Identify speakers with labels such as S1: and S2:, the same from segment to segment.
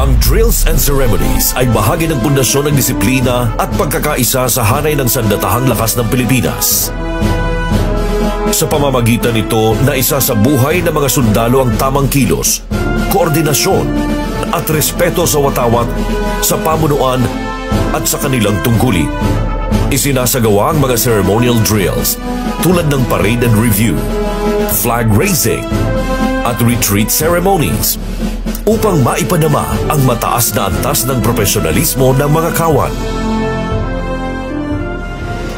S1: Ang drills and ceremonies ay bahagi ng pundasyon ng disiplina at pagkakaisa sa hanay ng sandatahang lakas ng Pilipinas. Sa pamamagitan nito, naisa sa buhay ng mga sundalo ang tamang kilos, koordinasyon at respeto sa watawat, sa pamunuan at sa kanilang tungkulin. Isinasagawa ang mga ceremonial drills tulad ng parade and review, flag raising at retreat ceremonies upang maipanama ang mataas na antas ng profesionalismo ng mga kawan.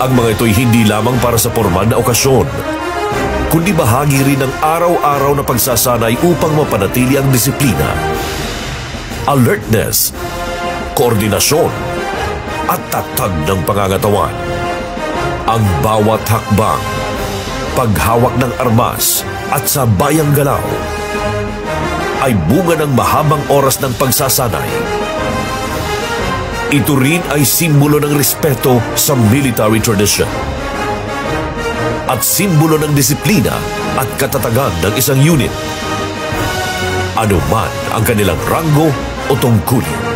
S1: Ang mga ito'y hindi lamang para sa formal na okasyon, kundi bahagi rin ng araw-araw na pagsasanay upang mapanatili ang disiplina, alertness, koordinasyon, at tatag ng pangangatawan. Ang bawat hakbang, paghawak ng armas at sabayang galaw ay bunga ng mahabang oras ng pagsasanay. Ito rin ay simbolo ng respeto sa military tradition at simbolo ng disiplina at katatagan ng isang unit, ano man ang kanilang ranggo o tungkulin.